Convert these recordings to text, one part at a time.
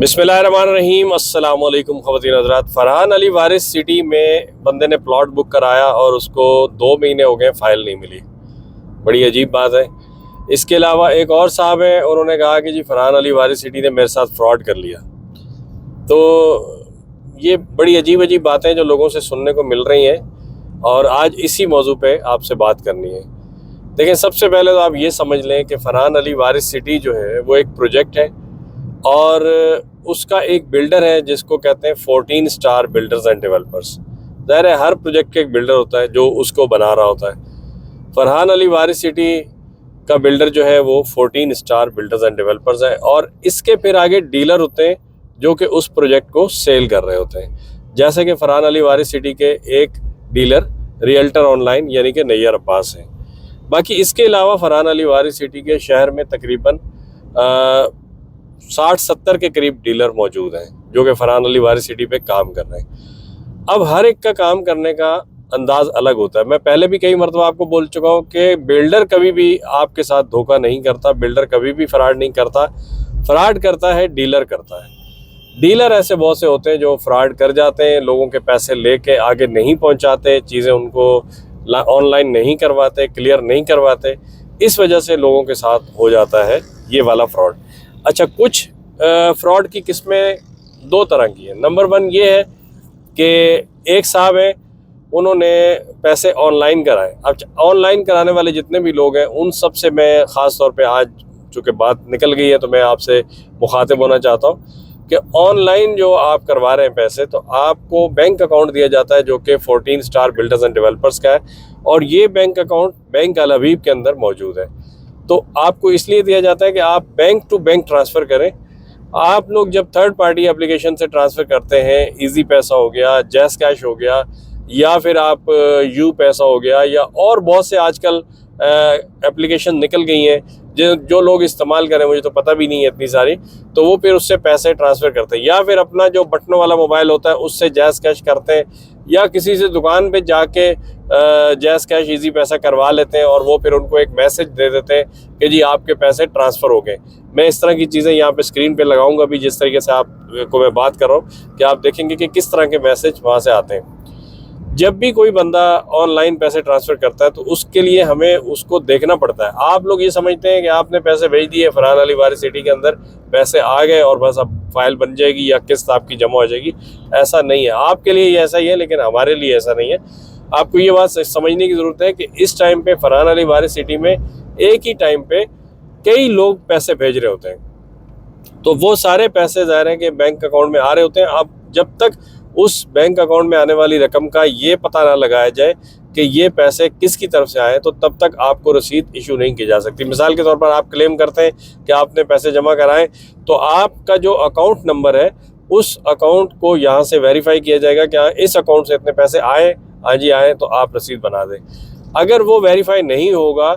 बिस्मिल्लाहिर्रहमानिर्रहीम अस्सलाम वालेकुम ख़वातीन हज़रात। फ़रहान अली वारिस सिटी में बंदे ने प्लॉट बुक कराया और उसको 2 महीने हो गए, फ़ाइल नहीं मिली। बड़ी अजीब बात है। इसके अलावा एक और साहब हैं, उन्होंने कहा कि जी फ़रहान अली वारिस सिटी ने मेरे साथ फ्रॉड कर लिया। तो ये बड़ी अजीब अजीब बातें जो लोगों से सुनने को मिल रही हैं और आज इसी मौजू पे आपसे बात करनी है। देखिए, सबसे पहले तो आप ये समझ लें कि फ़रहान अली वारिस सिटी जो है वो एक प्रोजेक्ट है और उसका एक बिल्डर है जिसको कहते हैं 14 स्टार बिल्डर्स एंड डेवलपर्स। ज़ाहिर है हर प्रोजेक्ट का एक बिल्डर होता है जो उसको बना रहा होता है। फ़रहान अली वारिस सिटी का बिल्डर जो है वो 14 स्टार बिल्डर्स एंड डेवलपर्स है और इसके फिर आगे डीलर होते हैं जो कि उस प्रोजेक्ट को सेल कर रहे होते हैं। जैसे कि फ़रहान अली वारिस सिटी के एक डीलर रियल्टर ऑनलाइन यानी कि नैयर अब्बास हैं। बाकी इसके अलावा फ़रहान अली वारिस सिटी के शहर में तकरीबन 60-70 के करीब डीलर मौजूद हैं जो कि फ़रहान अली वारिस सिटी पे काम कर रहे हैं। अब हर एक का काम करने का अंदाज अलग होता है। मैं पहले भी कई मरतबा आपको बोल चुका हूँ कि बिल्डर कभी भी आपके साथ धोखा नहीं करता, बिल्डर कभी भी फ्रॉड नहीं करता। फ्रॉड करता है डीलर करता है। डीलर ऐसे बहुत से होते हैं जो फ्रॉड कर जाते हैं, लोगों के पैसे लेके आगे नहीं पहुँचाते, चीज़ें उनको ऑनलाइन नहीं करवाते, क्लियर नहीं करवाते। इस वजह से लोगों के साथ हो जाता है ये वाला फ्रॉड। अच्छा, कुछ फ्रॉड की किस्में 2 तरह की हैं। नंबर 1 ये है कि एक साहब हैं, उन्होंने पैसे ऑनलाइन कराए। अब ऑनलाइन कराने वाले जितने भी लोग हैं उन सब से मैं ख़ास तौर पे आज चूँकि बात निकल गई है तो मैं आपसे मुखातिब होना चाहता हूँ कि ऑनलाइन जो आप करवा रहे हैं पैसे, तो आपको बैंक अकाउंट दिया जाता है जो कि 14 स्टार बिल्डर्स एंड डेवलपर्स का है और ये बैंक अकाउंट बैंक अल हबीब के अंदर मौजूद है। तो आपको इसलिए दिया जाता है कि आप बैंक टू बैंक ट्रांसफ़र करें। आप लोग जब थर्ड पार्टी एप्लीकेशन से ट्रांसफ़र करते हैं, इजी पैसा हो गया, जैस कैश हो गया या फिर आप यू पैसा हो गया या और बहुत से आजकल एप्लीकेशन निकल गई हैं जो लोग इस्तेमाल करें, मुझे तो पता भी नहीं है इतनी सारी, तो वो फिर उससे पैसे ट्रांसफ़र करते हैं या फिर अपना जो बटनों वाला मोबाइल होता है उससे जैस कैश करते हैं या किसी से दुकान पे जाके जैस कैश इजी पैसा करवा लेते हैं और वो फिर उनको एक मैसेज दे देते हैं कि जी आपके पैसे ट्रांसफ़र हो गए। मैं इस तरह की चीज़ें यहाँ पे स्क्रीन पे लगाऊंगा भी, जिस तरीके से आपको मैं बात कर रहा हूँ कि आप देखेंगे कि किस तरह के मैसेज वहाँ से आते हैं। जब भी कोई बंदा ऑनलाइन पैसे ट्रांसफ़र करता है तो उसके लिए हमें उसको देखना पड़ता है। आप लोग ये समझते हैं कि आपने पैसे भेज दिए, फ़रहान अली वारिस सिटी के अंदर पैसे आ गए और बस अब फाइल बन जाएगी या किस्त आपकी जमा हो जाएगी। ऐसा नहीं है। आपके लिए ऐसा ही है लेकिन हमारे लिए ऐसा नहीं है। आपको ये बात समझने की ज़रूरत है कि इस टाइम पे फ़रहान अली वारिस सिटी में एक ही टाइम पे कई लोग पैसे भेज रहे होते हैं, तो वो सारे पैसे ज़ाहिर है कि बैंक अकाउंट में आ रहे होते हैं। अब जब तक उस बैंक अकाउंट में आने वाली रकम का ये पता ना लगाया जाए कि ये पैसे किसकी तरफ से आए, तो तब तक आपको रसीद इशू नहीं की जा सकती। मिसाल के तौर पर आप क्लेम करते हैं कि आपने पैसे जमा कराएं, तो आपका जो अकाउंट नंबर है उस अकाउंट को यहाँ से वेरीफाई किया जाएगा कि हाँ इस अकाउंट से इतने पैसे आए, हाँ जी आए, तो आप रसीद बना दें। अगर वो वेरीफाई नहीं होगा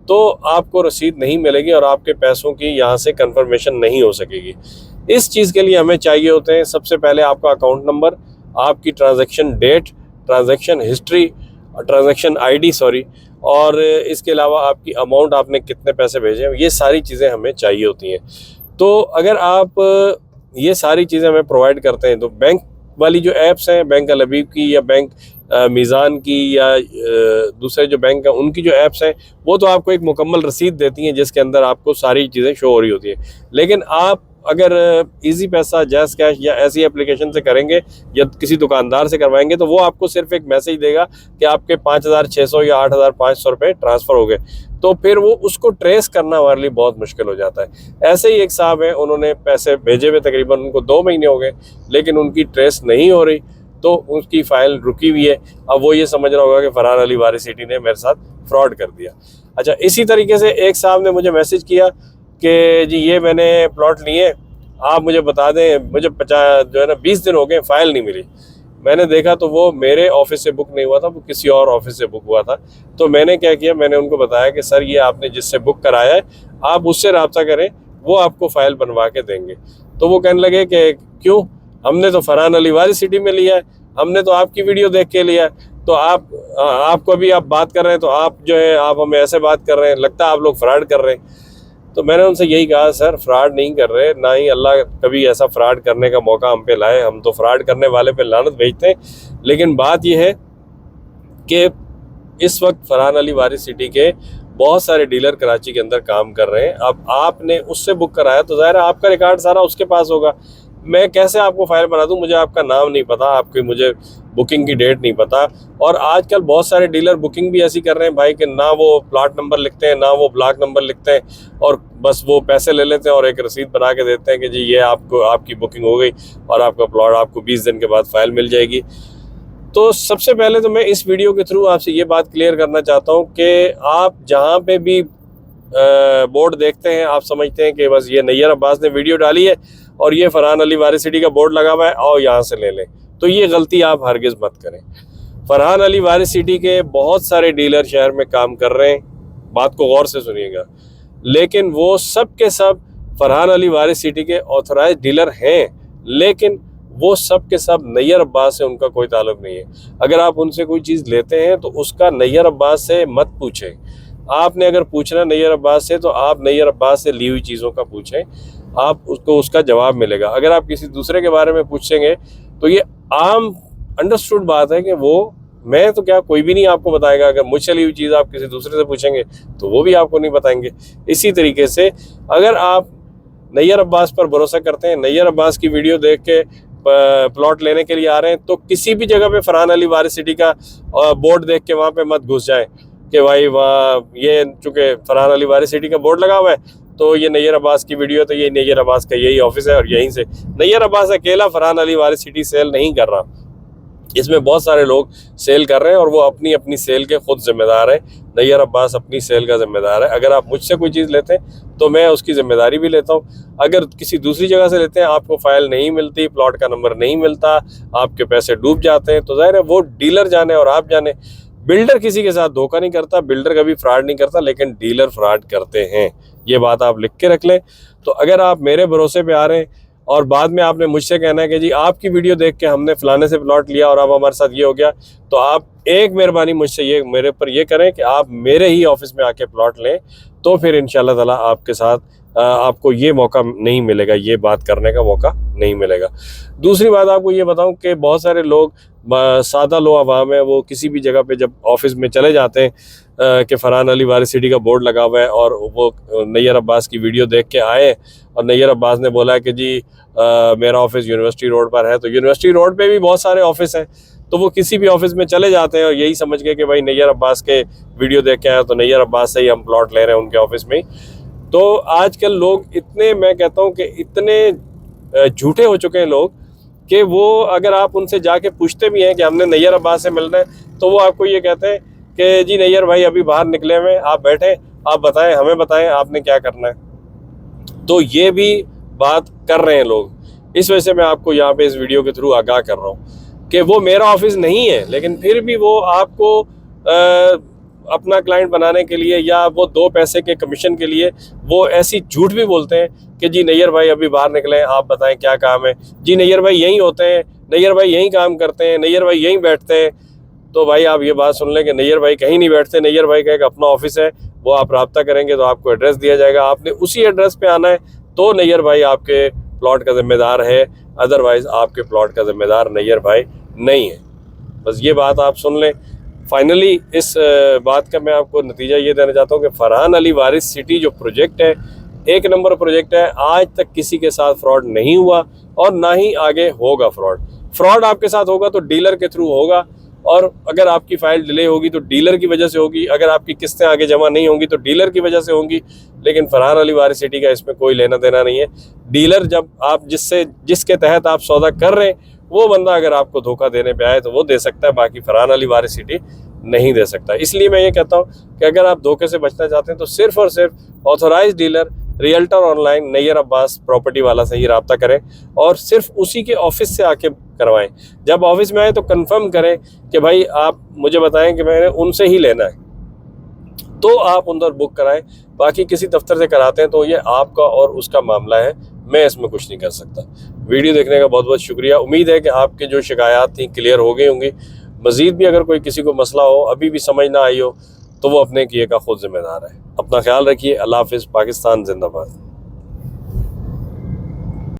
तो आपको रसीद नहीं मिलेगी और आपके पैसों की यहाँ से कंफर्मेशन नहीं हो सकेगी। इस चीज़ के लिए हमें चाहिए होते हैं सबसे पहले आपका अकाउंट नंबर, आपकी transaction date, transaction history, transaction ID और इसके अलावा आपकी अमाउंट, आपने कितने पैसे भेजे, ये सारी चीज़ें हमें चाहिए होती हैं। तो अगर आप ये सारी चीज़ें हमें प्रोवाइड करते हैं तो बैंक वाली जो ऐप्स हैं, बैंक अल हबीब की या बैंक मीज़ान की या दूसरे जो बैंक हैं उनकी जो ऐप्स हैं, वो तो आपको एक मुकम्मल रसीद देती हैं जिसके अंदर आपको सारी चीज़ें शो हो रही होती हैं। लेकिन आप अगर इजी पैसा, जैस कैश या ऐसी एप्लीकेशन से करेंगे या किसी दुकानदार से करवाएंगे तो वो आपको सिर्फ एक मैसेज देगा कि आपके 5,600 या 8,500 रुपये ट्रांसफ़र हो गए, तो फिर वो उसको ट्रेस करना हमारे लिए बहुत मुश्किल हो जाता है। ऐसे ही एक साहब हैं, उन्होंने पैसे भेजे हुए तकरीबन उनको 2 महीने हो गए लेकिन उनकी ट्रेस नहीं हो रही, तो उसकी फ़ाइल रुकी हुई है। अब वो ये समझ रहा होगा कि फ़रहान अली वारिस सिटी ने मेरे साथ फ्रॉड कर दिया। अच्छा, इसी तरीके से एक साहब ने मुझे मैसेज किया कि जी ये मैंने प्लॉट लिए, आप मुझे बता दें, मुझे 20 दिन हो गए, फ़ाइल नहीं मिली। मैंने देखा तो वो मेरे ऑफिस से बुक नहीं हुआ था, वो किसी और ऑफिस से बुक हुआ था। तो मैंने क्या किया, मैंने उनको बताया कि सर ये आपने जिससे बुक कराया है आप उससे रब्ता करें, वो आपको फ़ाइल बनवा के देंगे। तो वो कहने लगे कि क्यों, हमने तो फ़रहान अली वारिस सिटी में लिया है, हमने तो आपकी वीडियो देख के लिया है, तो आपको अभी आप बात कर रहे हैं तो आप जो है आप हमें ऐसे बात कर रहे हैं, लगता है आप लोग फ्रॉड कर रहे हैं। तो मैंने उनसे यही कहा, सर फ्रॉड नहीं कर रहे, ना ही अल्लाह कभी ऐसा फ्रॉड करने का मौका हम पे लाए, हम तो फ्रॉड करने वाले पे लानत भेजते हैं। लेकिन बात यह है कि इस वक्त फरहान अली वारिस सिटी के बहुत सारे डीलर कराची के अंदर काम कर रहे हैं। अब आपने उससे बुक कराया तो ज़ाहिर है आपका रिकॉर्ड सारा उसके पास होगा। मैं कैसे आपको फाइल बना दूं, मुझे आपका नाम नहीं पता, आपकी मुझे बुकिंग की डेट नहीं पता। और आजकल बहुत सारे डीलर बुकिंग भी ऐसी कर रहे हैं भाई कि ना वो प्लॉट नंबर लिखते हैं, ना वो ब्लॉक नंबर लिखते हैं, और बस वो पैसे ले लेते हैं और एक रसीद बना के देते हैं कि जी ये आपको आपकी बुकिंग हो गई और आपका प्लॉट आपको 20 दिन के बाद फाइल मिल जाएगी। तो सबसे पहले तो मैं इस वीडियो के थ्रू आपसे ये बात क्लियर करना चाहता हूँ कि आप जहाँ पे भी बोर्ड देखते हैं, आप समझते हैं कि बस ये नैयर अब्बास ने वीडियो डाली है और ये फरहान अली वारिस सिटी का बोर्ड लगा हुआ है और यहाँ से ले लें, तो ये गलती आप हरगिज़ मत करें। फरहान अली वारिस सिटी के बहुत सारे डीलर शहर में काम कर रहे हैं, बात को गौर से सुनिएगा, लेकिन वो सब के सब फरहान अली वारिस सिटी के ऑथराइज डीलर हैं, लेकिन वो सब के सब नैयर अब्बास से उनका कोई ताल्लुक नहीं है। अगर आप उनसे कोई चीज़ लेते हैं तो उसका नैयर अब्बास से मत पूछें। आपने अगर पूछना नैयर अब्बास से तो आप नैयर अब्बास से ली हुई चीज़ों का पूछें, आप उसको उसका जवाब मिलेगा। अगर आप किसी दूसरे के बारे में पूछेंगे तो ये आम अंडरस्टूड बात है कि वो, मैं तो क्या, कोई भी नहीं आपको बताएगा। अगर मुझसे ली हुई चीज़ आप किसी दूसरे से पूछेंगे तो वो भी आपको नहीं बताएंगे। इसी तरीके से अगर आप नैयर अब्बास पर भरोसा करते हैं, नैयर अब्बास की वीडियो देख के प्लॉट लेने के लिए आ रहे हैं, तो किसी भी जगह पे फरहान अली वारिस सिटी का बोर्ड देख के वहाँ पे मत घुस जाएं कि भाई वहाँ ये चूँकि फरहान अली वारिस सिटी का बोर्ड लगा हुआ है तो ये नैयर अब्बास की वीडियो, तो ये नैयर अब्बास का यही ऑफिस है और यहीं से। नैयर अब्बास अकेला फरहान अली वारिस सिटी सेल नहीं कर रहा, इसमें बहुत सारे लोग सेल कर रहे हैं और वो अपनी अपनी सेल के खुद जिम्मेदार हैं। नैयर अब्बास अपनी सेल का जिम्मेदार है। अगर आप मुझसे कोई चीज़ लेते हैं तो मैं उसकी जिम्मेदारी भी लेता हूँ। अगर किसी दूसरी जगह से लेते हैं, आपको फाइल नहीं मिलती, प्लॉट का नंबर नहीं मिलता, आपके पैसे डूब जाते हैं, तो ज़ाहिर है वो डीलर जाने और आप जाने। बिल्डर किसी के साथ धोखा नहीं करता, बिल्डर कभी फ्रॉड नहीं करता, लेकिन डीलर फ्रॉड करते हैं। ये बात आप लिख के रख लें। तो अगर आप मेरे भरोसे पे आ रहे हैं और बाद में आपने मुझसे कहना है कि जी आपकी वीडियो देख के हमने फलाने से प्लॉट लिया और अब हमारे साथ ये हो गया, तो आप एक मेहरबानी मुझसे ये मेरे पर ये करें कि आप मेरे ही ऑफिस में आके प्लॉट लें, तो फिर इंशाल्लाह ताला आपके साथ आपको ये मौका नहीं मिलेगा, ये बात करने का मौका नहीं मिलेगा। दूसरी बात आपको ये बताऊं कि बहुत सारे लोग, सादा लो अवाम है, वो किसी भी जगह पे जब ऑफिस में चले जाते हैं कि फरहान अली वारिस सिटी का बोर्ड लगा हुआ है और वो नैयर अब्बास की वीडियो देख के आए और नैयर अब्बास ने बोला कि जी मेरा ऑफिस यूनिवर्सिटी रोड पर है, तो यूनिवर्सिटी रोड पे भी बहुत सारे ऑफिस हैं, तो वो किसी भी ऑफिस में चले जाते हैं और यही समझ के कि भाई नैयर अब्बास के वीडियो देख के आए तो नैयर अब्बास से ही हम प्लॉट ले रहे हैं उनके ऑफिस में। तो आजकल लोग इतने, मैं कहता हूँ कि इतने झूठे हो चुके हैं लोग कि वो अगर आप उनसे जाके पूछते भी हैं कि हमने नैयर अब्बास से मिलना है, तो वो आपको ये कहते हैं कि जी नैयर भाई अभी बाहर निकले हुए, आप बैठे, आप बताएं, हमें बताएं आपने क्या करना है। तो ये भी बात कर रहे हैं लोग। इस वजह से मैं आपको यहाँ पे इस वीडियो के थ्रू आगाह कर रहा हूँ कि वो मेरा ऑफिस नहीं है, लेकिन फिर भी वो आपको अपना क्लाइंट बनाने के लिए या वो 2 पैसे के कमीशन के लिए वो ऐसी झूठ भी बोलते हैं कि जी नैयर भाई अभी बाहर निकले हैं, आप बताएं क्या काम है, जी नैयर भाई यहीं होते हैं, नैयर भाई यहीं काम करते हैं, नैयर भाई यहीं बैठते हैं। तो भाई आप ये बात सुन लें कि नैयर भाई कहीं नहीं बैठते, नैयर भाई का एक अपना ऑफिस है, वो आप रब्ता करेंगे तो आपको एड्रेस दिया जाएगा, आपने उसी एड्रेस पे आना है, तो नैयर भाई आपके प्लॉट का जिम्मेदार है, अदरवाइज आपके प्लॉट का जिम्मेदार नैयर भाई नहीं है। बस ये बात आप सुन लें। फाइनली इस बात का मैं आपको नतीजा ये देना चाहता हूँ कि फरहान अली वारिस सिटी जो प्रोजेक्ट है, एक नंबर प्रोजेक्ट है। आज तक किसी के साथ फ्रॉड नहीं हुआ और ना ही आगे होगा फ्रॉड आपके साथ होगा तो डीलर के थ्रू होगा, और अगर आपकी फाइल डिले होगी तो डीलर की वजह से होगी, अगर आपकी किस्तें आगे जमा नहीं होंगी तो डीलर की वजह से होंगी। लेकिन फरहान अली वारिस सिटी का इसमें कोई लेना देना नहीं है। डीलर जब आप जिसके तहत आप सौदा कर रहे हैं, वो बंदा अगर आपको धोखा देने पे आए तो वो दे सकता है, बाकी फरहान अली वारिस सिटी नहीं दे सकता। इसलिए मैं ये कहता हूँ कि अगर आप धोखे से बचना चाहते हैं तो सिर्फ और सिर्फ authorize dealer realtor online Nayyar Abbas property वाला से ही रब्ता करें और सिर्फ उसी के ऑफिस से आके करवाएं। जब ऑफिस में आए तो कंफर्म करें कि भाई आप मुझे बताएं कि मैंने उनसे ही लेना है, तो आप उधर बुक कराएं। बाकी किसी दफ्तर से कराते हैं तो ये आपका और उसका मामला है, मैं इसमें कुछ नहीं कर सकता। वीडियो देखने का बहुत बहुत शुक्रिया। उम्मीद है कि आपके जो शिकायत थी क्लियर हो गई होंगी। मज़ीद भी अगर कोई किसी को मसला हो, अभी भी समझ ना आई हो, तो वो अपने किए का खुद जिम्मेदार है। अपना ख्याल रखिए। अल्लाह हाफिज़। पाकिस्तान जिंदाबाद।